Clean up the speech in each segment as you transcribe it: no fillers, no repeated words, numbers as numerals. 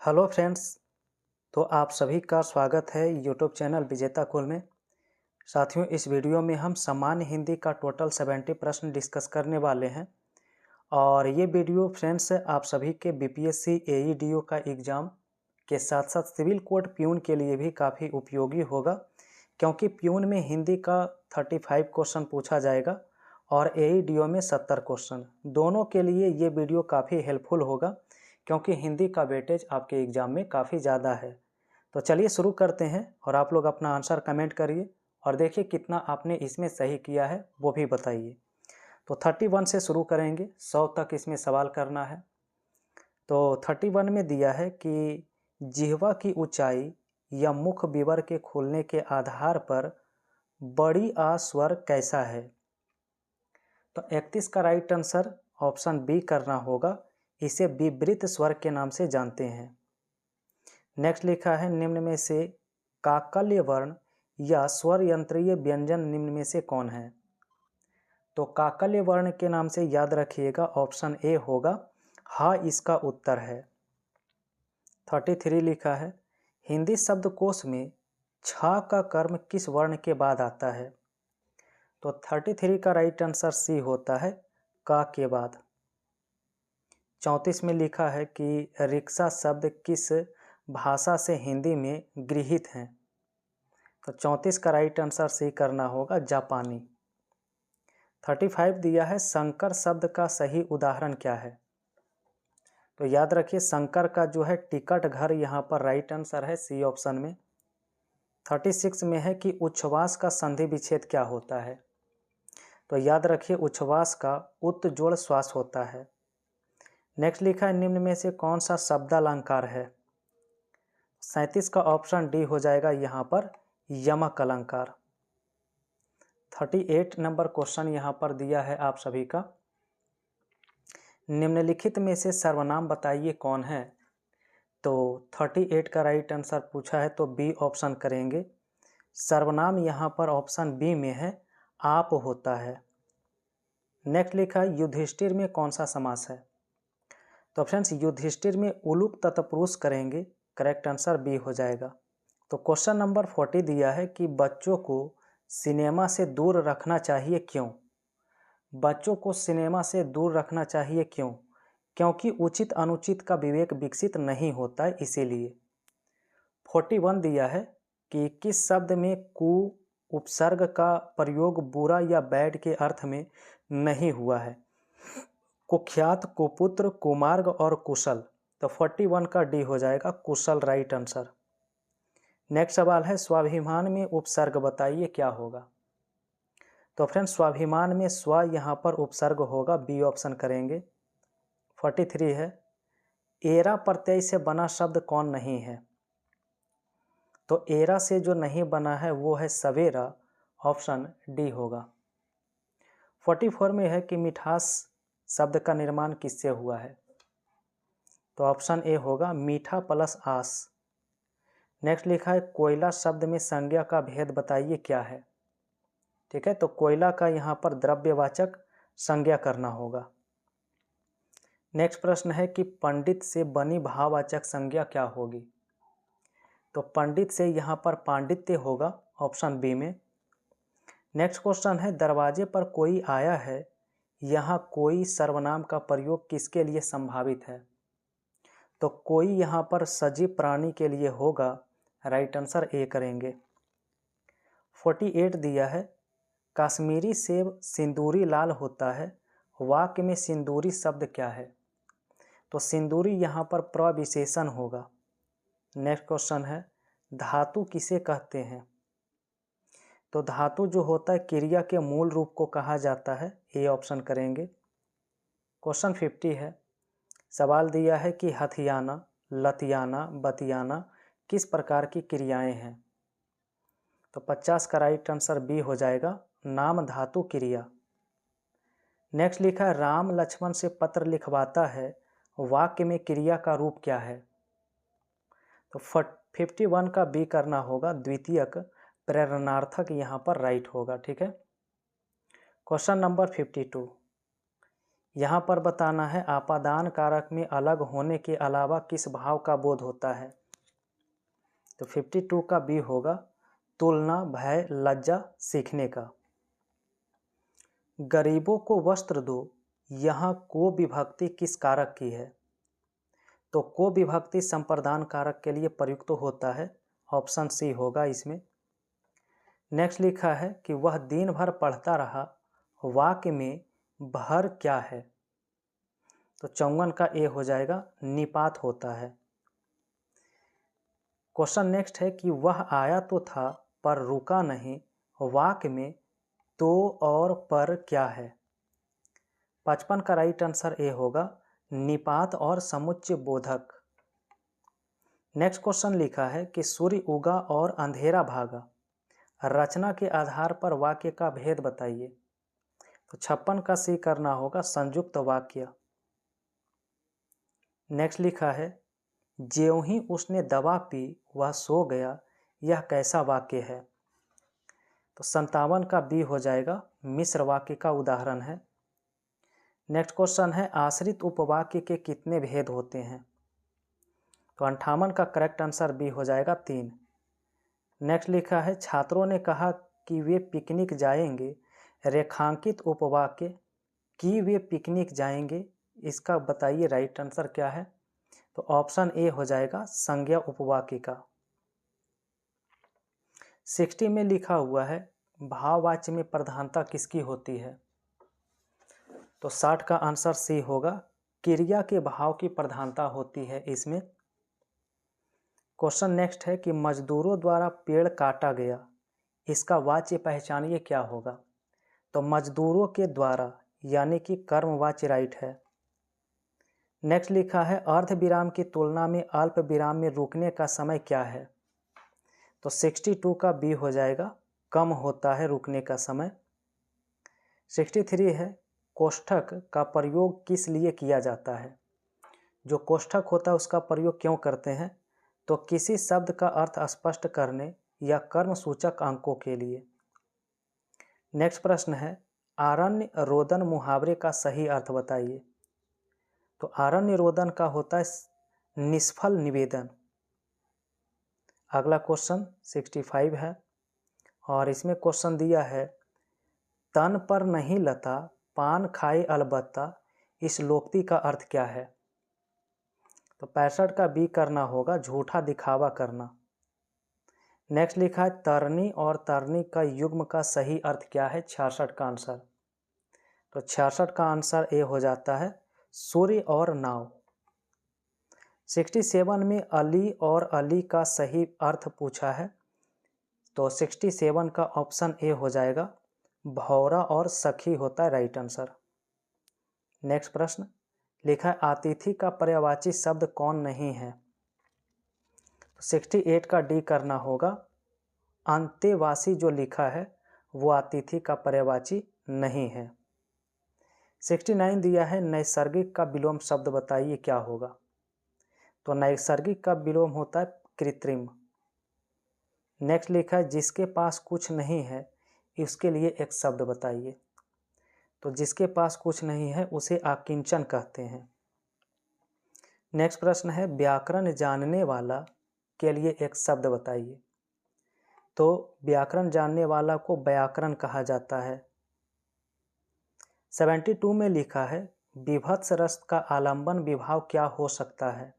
Hello friends. तो आप सभी का स्वागत है यूट्यूब चैनल विजेता कुल में। साथियों, इस वीडियो में हम सामान्य हिंदी का टोटल 70 प्रश्न डिस्कस करने वाले हैं। और ये वीडियो फ्रेंड्स आप सभी के बीपीएससी एईडीओ का एग्ज़ाम के साथ साथ सिविल कोर्ट प्यून के लिए भी काफ़ी उपयोगी होगा, क्योंकि प्यून में हिंदी का 35 क्वेश्चन पूछा जाएगा और एईडीओ में 70 क्वेश्चन। दोनों के लिए ये वीडियो काफ़ी हेल्पफुल होगा, क्योंकि हिंदी का वेटेज आपके एग्ज़ाम में काफ़ी ज़्यादा है। तो चलिए शुरू करते हैं और आप लोग अपना आंसर कमेंट करिए और देखिए कितना आपने इसमें सही किया है वो भी बताइए। तो 31 से शुरू करेंगे, 100 तक इसमें सवाल करना है। तो 31 में दिया है कि जिह्वा की ऊंचाई या मुख विवर के खुलने के आधार पर बड़ी आ स्वर कैसा है। तो 31 का राइट आंसर ऑप्शन बी करना होगा। इसे विवृत स्वर के नाम से जानते हैं। नेक्स्ट लिखा है, निम्न में से काकल्य वर्ण या स्वर यंत्रीय व्यंजन निम्न में से कौन है। तो काकल्य वर्ण के नाम से याद रखिएगा, ऑप्शन ए होगा। हाँ, इसका उत्तर है। 33 लिखा है, हिंदी शब्दकोश में छा का कर्म किस वर्ण के बाद आता है। तो 33 का राइट आंसर सी होता है, का के बाद। 34 में लिखा है कि रिक्शा शब्द किस भाषा से हिंदी में गृहीत हैं। तो 34 का राइट आंसर सी करना होगा, जापानी। 35 दिया है, संकर शब्द का सही उदाहरण क्या है। तो याद रखिए, संकर का जो है टिकट घर यहाँ पर राइट आंसर है, सी ऑप्शन में। 36 में है कि उच्छ्वास का संधि विच्छेद क्या होता है। तो याद रखिए, उच्छ्वास का उत् जोड़ श्वास होता है। नेक्स्ट लिखा है, निम्न में से कौन सा शब्दालंकार है। 37 का ऑप्शन डी हो जाएगा यहाँ पर, यमक अलंकार। 38 नंबर क्वेश्चन यहाँ पर दिया है आप सभी का, निम्नलिखित में से सर्वनाम बताइए कौन है। तो 38 का राइट आंसर पूछा है तो बी ऑप्शन करेंगे। सर्वनाम यहाँ पर ऑप्शन बी में है, आप होता है। नेक्स्ट लिखा है, युधिष्ठिर में कौन सा समास है। तो फ्रेंड्स, युधिष्ठिर में उलूक तत्पुरुष करेंगे, करेक्ट आंसर बी हो जाएगा। तो क्वेश्चन नंबर 40 दिया है कि बच्चों को सिनेमा से दूर रखना चाहिए क्यों। बच्चों को सिनेमा से दूर रखना चाहिए क्यों। क्योंकि उचित अनुचित का विवेक विकसित नहीं होता है, इसीलिए। 41 दिया है कि किस शब्द में कु उपसर्ग का प्रयोग बुरा या बैड के अर्थ में नहीं हुआ है। कुख्यात, कुपुत्र, कुमार्ग और कुशल। तो 41 का डी हो जाएगा, कुशल राइट आंसर। नेक्स्ट सवाल है, स्वाभिमान में उपसर्ग बताइए क्या होगा। तो फ्रेंड्स, स्वाभिमान में स्व यहाँ पर उपसर्ग होगा, बी ऑप्शन करेंगे। 43 है, एरा प्रत्यय से बना शब्द कौन नहीं है। तो एरा से जो नहीं बना है वो है सवेरा, ऑप्शन डी होगा। 44 में है कि मिठास शब्द का निर्माण किससे हुआ है। तो ऑप्शन ए होगा, मीठा प्लस आस। नेक्स्ट लिखा है, कोयला शब्द में संज्ञा का भेद बताइए क्या है। ठीक है, तो कोयला का यहाँ पर द्रव्यवाचक संज्ञा करना होगा। नेक्स्ट प्रश्न है कि पंडित से बनी भाववाचक संज्ञा क्या होगी। तो पंडित से यहाँ पर पांडित्य होगा, ऑप्शन बी में। नेक्स्ट क्वेश्चन है, दरवाजे पर कोई आया है, यहाँ कोई सर्वनाम का प्रयोग किसके लिए संभावित है। तो कोई यहाँ पर सजीव प्राणी के लिए होगा, राइट आंसर ए करेंगे। 48 दिया है, कश्मीरी सेब सिंदूरी लाल होता है, वाक्य में सिंदूरी शब्द क्या है। तो सिंदूरी यहाँ पर प्रविशेषण होगा। नेक्स्ट क्वेश्चन है, धातु किसे कहते हैं। तो धातु जो होता है क्रिया के मूल रूप को कहा जाता है, ए ऑप्शन करेंगे। क्वेश्चन 50 है, सवाल दिया है कि हथियाना, लतियाना, बतियाना किस प्रकार की क्रियाएं हैं। तो 50 का राइट आंसर बी हो जाएगा, नाम धातु क्रिया। नेक्स्ट लिखा है, राम लक्ष्मण से पत्र लिखवाता है, वाक्य में क्रिया का रूप क्या है। तो 51 का बी करना होगा, द्वितीयक प्रेरणार्थक यहाँ पर राइट होगा। ठीक है। क्वेश्चन नंबर 52, यहाँ पर बताना है आपादान कारक में अलग होने के अलावा किस भाव का बोध होता है। तो 52 का बी होगा तुलना, भय, लज्जा, सीखने का। गरीबों को वस्त्र दो, यहाँ को विभक्ति किस कारक की है। तो को विभक्ति संप्रदान कारक के लिए प्रयुक्त होता है, ऑप्शन सी होगा इसमें। नेक्स्ट लिखा है कि वह दिन भर पढ़ता रहा, वाक्य में भर क्या है। तो 54 का ए हो जाएगा निपात होता है। क्वेश्चन नेक्स्ट है कि वह आया तो था पर रुका नहीं, वाक्य में तो और पर क्या है। 55 का राइट आंसर ए होगा निपात और समुच्चय बोधक। नेक्स्ट क्वेश्चन लिखा है कि सूर्य उगा और अंधेरा भागा, रचना के आधार पर वाक्य का भेद बताइए। तो 56 का सी करना होगा संयुक्त वाक्य। नेक्स्ट लिखा है ज्यों ही उसने दवा पी वह सो गया, यह कैसा वाक्य है। तो 57 का बी हो जाएगा मिश्र वाक्य का उदाहरण है। नेक्स्ट क्वेश्चन है आश्रित उपवाक्य के कितने भेद होते हैं। तो 58 का करेक्ट आंसर बी हो जाएगा 3। नेक्स्ट लिखा है छात्रों ने कहा कि वे पिकनिक जाएंगे, रेखांकित उपवाक्य कि वे पिकनिक जाएंगे, इसका बताइए राइट आंसर क्या है। तो ऑप्शन ए हो जाएगा संज्ञा उपवाक्य का। 60 में लिखा हुआ है भाववाच्य में प्रधानता किसकी होती है। तो 60 का आंसर सी होगा क्रिया के भाव की प्रधानता होती है इसमें। क्वेश्चन नेक्स्ट है कि मजदूरों द्वारा पेड़ काटा गया, इसका वाच्य पहचानिए क्या होगा। तो मजदूरों के द्वारा यानी कि कर्मवाच्य राइट है। नेक्स्ट लिखा है अर्ध विराम की तुलना में अल्प विराम में रुकने का समय क्या है। तो 62 का बी हो जाएगा कम होता है रुकने का समय। 63 है कोष्ठक का प्रयोग किस लिए किया जाता है। जो कोष्ठक होता है उसका प्रयोग क्यों करते हैं। तो किसी शब्द का अर्थ स्पष्ट करने या कर्म सूचक अंकों के लिए। नेक्स्ट प्रश्न है आरण्य रोदन मुहावरे का सही अर्थ बताइए। तो आरण्य रोदन का होता है निष्फल निवेदन। अगला क्वेश्चन 65 है और इसमें क्वेश्चन दिया है तन पर नहीं लता पान खाए अलबत्ता, इस लोक्ति का अर्थ क्या है। तो 65 का बी करना होगा झूठा दिखावा करना। नेक्स्ट लिखा है तरनी और तरनी का युग्म का सही अर्थ क्या है। 66 का आंसर। तो 66 का आंसर ए हो जाता है सूर्य और नाव। 67 में अली और अली का सही अर्थ पूछा है। तो 67 का ऑप्शन ए हो जाएगा भौरा और सखी होता है राइट आंसर। नेक्स्ट प्रश्न लिखा है अतिथि का पर्यायवाची शब्द कौन नहीं है। तो 68 का डी करना होगा अंतेवासी जो लिखा है वो अतिथि का पर्यायवाची नहीं है। 69 दिया है नैसर्गिक का विलोम शब्द बताइए क्या होगा। तो नैसर्गिक का विलोम होता है कृत्रिम। नेक्स्ट लिखा है जिसके पास कुछ नहीं है इसके लिए एक शब्द बताइए। तो जिसके पास कुछ नहीं है उसे अकिंचन कहते हैं। नेक्स्ट प्रश्न है व्याकरण जानने वाला के लिए एक शब्द बताइए। तो व्याकरण जानने वाला को व्याकरण कहा जाता है। 72 में लिखा है विभत्स रस का आलंबन विभाव क्या हो सकता है।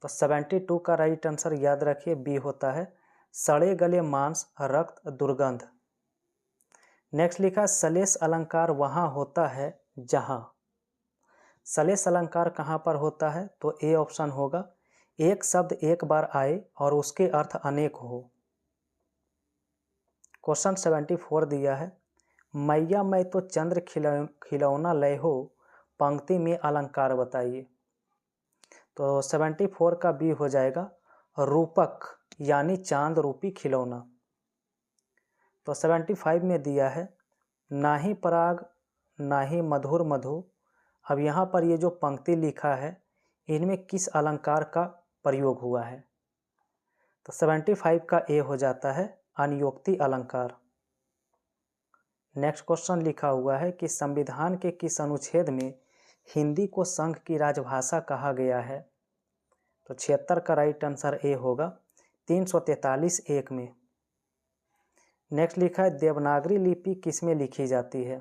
तो 72 का राइट आंसर याद रखिए बी होता है सड़े गले मांस, रक्त, दुर्गंध। नेक्स्ट लिखा सलेस अलंकार वहाँ होता है जहाँ। सलेस अलंकार कहाँ पर होता है। तो ए ऑप्शन होगा एक शब्द एक बार आए और उसके अर्थ अनेक हो। क्वेश्चन 74 दिया है मैया मैं तो चंद्र खिलौना लय हो, पंक्ति में अलंकार बताइए। तो 74 का बी हो जाएगा रूपक यानी चांद रूपी खिलौना। तो 75 में दिया है ना ही पराग ना ही मधुर मधु। अब यहाँ पर ये जो पंक्ति लिखा है इनमें किस अलंकार का प्रयोग हुआ है। तो 75 का ए हो जाता है अनियोक्ति अलंकार। नेक्स्ट क्वेश्चन लिखा हुआ है कि संविधान के किस अनुच्छेद में हिंदी को संघ की राजभाषा कहा गया है? तो 76 का राइट आंसर ए होगा, 343(1) में। नेक्स्ट लिखा है देवनागरी लिपि किस में लिखी जाती है?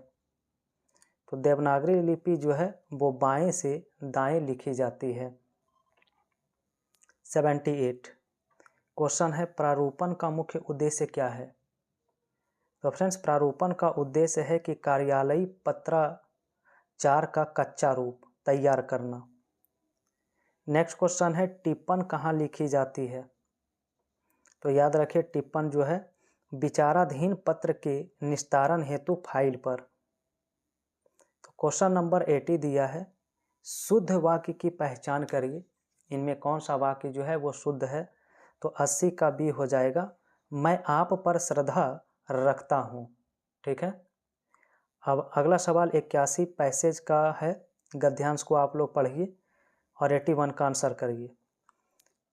तो देवनागरी लिपि जो है वो बाएं से दाएं लिखी जाती है। 78 क्वेश्चन है प्रारूपण का मुख्य उद्देश्य क्या है? तो फ्रेंड्स प्रारूपण का उद्देश्य है कि कार्यालयी पत्राचार का कच्चा रूप तैयार करना। नेक्स्ट क्वेश्चन है टिप्पण कहाँ लिखी जाती है? तो याद रखिए टिप्पण जो है विचाराधीन पत्र के निस्तारण हेतु फाइल पर। तो क्वेश्चन नंबर 80 दिया है शुद्ध वाक्य की पहचान करिए, इनमें कौन सा वाक्य जो है वो शुद्ध है? तो 80 का बी हो जाएगा, मैं आप पर श्रद्धा रखता हूँ। ठीक है, अब अगला सवाल 81 पैसेज का है, गद्यांश को आप लोग पढ़िए और 81 का आंसर करिए।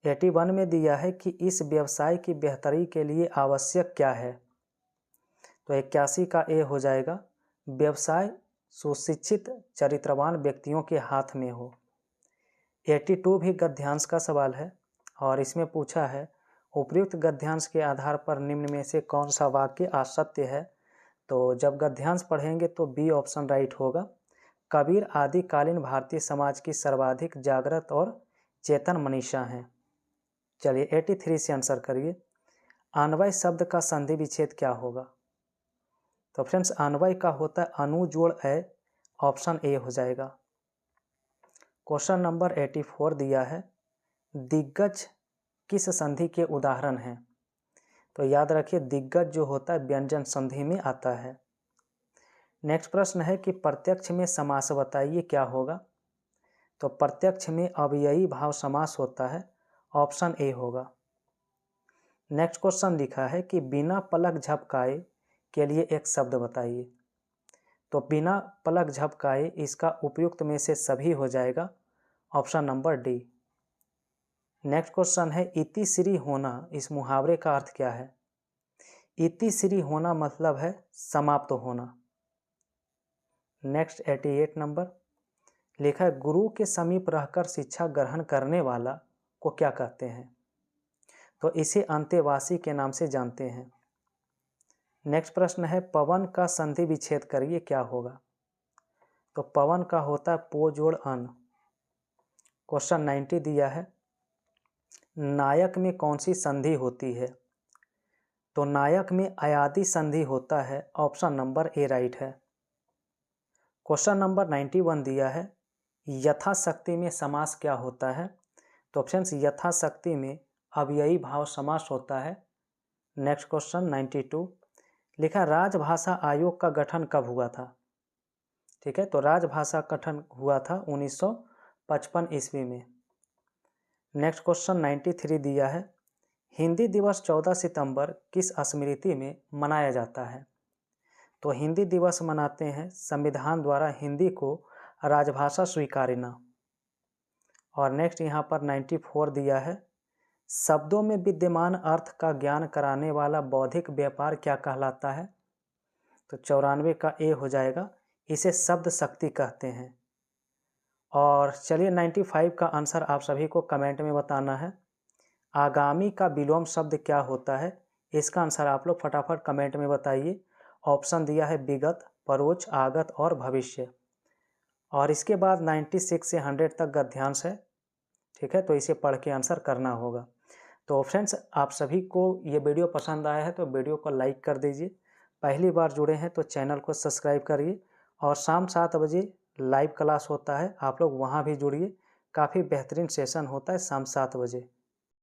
81 में दिया है कि इस व्यवसाय की बेहतरी के लिए आवश्यक क्या है? तो 81 का ए हो जाएगा, व्यवसाय सुशिक्षित चरित्रवान व्यक्तियों के हाथ में हो। 82 भी गद्यांश का सवाल है और इसमें पूछा है उपयुक्त गद्यांश के आधार पर निम्न में से कौन सा वाक्य असत्य है? तो जब गद्यांश पढ़ेंगे तो बी ऑप्शन राइट होगा, कबीर आदिकालीन भारतीय समाज की सर्वाधिक जागृत और चेतन मनीषा हैं। चलिए 83 से आंसर करिए, अन्वय शब्द का संधि विच्छेद क्या होगा? तो फ्रेंड्स अन्वय का होता है अनु जोड़ ए, ऑप्शन ए हो जाएगा। क्वेश्चन नंबर 84 दिया है दिग्गज किस संधि के उदाहरण हैं? तो याद रखिए दिग्गज जो होता है व्यंजन संधि में आता है। नेक्स्ट प्रश्न है कि प्रत्यक्ष में समास बताइए क्या होगा? तो प्रत्यक्ष में अव्ययी भाव समास होता है, ऑप्शन ए होगा। नेक्स्ट क्वेश्चन लिखा है कि बिना पलक झपकाए के लिए एक शब्द बताइए। तो बिना पलक झपकाए इसका उपयुक्त में से सभी हो जाएगा, option number D. Next question है इति श्री होना, इस मुहावरे का अर्थ क्या है? इति श्री होना मतलब है समाप्त होना। नेक्स्ट 88 नंबर लिखा है गुरु के समीप रहकर शिक्षा ग्रहण करने वाला को क्या कहते हैं? तो इसे अंतेवासी के नाम से जानते हैं। नेक्स्ट प्रश्न है पवन का संधि विच्छेद करिए क्या होगा? तो पवन का होता है पो जोड़ अन। क्वेश्चन 90 दिया है नायक में कौन सी संधि होती है? तो नायक में अयादि संधि होता है, ऑप्शन नंबर ए राइट है। क्वेश्चन नंबर 91 दिया है यथाशक्ति में समास क्या होता है? तो फ्रेंड्स यथाशक्ति में अव्ययी भाव समास होता है। नेक्स्ट क्वेश्चन 92 लिखा राजभाषा आयोग का गठन कब हुआ था? ठीक है, तो राजभाषा गठन हुआ था 1955 ईस्वी में। नेक्स्ट क्वेश्चन 93 दिया है हिंदी दिवस 14 सितंबर किस स्मृति में मनाया जाता है? तो हिंदी दिवस मनाते हैं संविधान द्वारा हिंदी को राजभाषा स्वीकारना। और नेक्स्ट यहाँ पर 94 दिया है शब्दों में विद्यमान अर्थ का ज्ञान कराने वाला बौद्धिक व्यापार क्या कहलाता है? तो 94 का ए हो जाएगा, इसे शब्द शक्ति कहते हैं। और चलिए 95 का आंसर आप सभी को कमेंट में बताना है। आगामी का विलोम शब्द क्या होता है? इसका आंसर आप लोग फटाफट कमेंट में बताइए। ऑप्शन दिया है विगत, परोक्ष, आगत और भविष्य। और इसके बाद 96 से 100 तक गद्यांश है। ठीक है, तो इसे पढ़ के आंसर करना होगा। तो फ्रेंड्स आप सभी को ये वीडियो पसंद आया है तो वीडियो को लाइक कर दीजिए। पहली बार जुड़े हैं तो चैनल को सब्सक्राइब करिए। और शाम 7 बजे लाइव क्लास होता है, आप लोग वहाँ भी जुड़िए। काफ़ी बेहतरीन सेशन होता है शाम 7 बजे।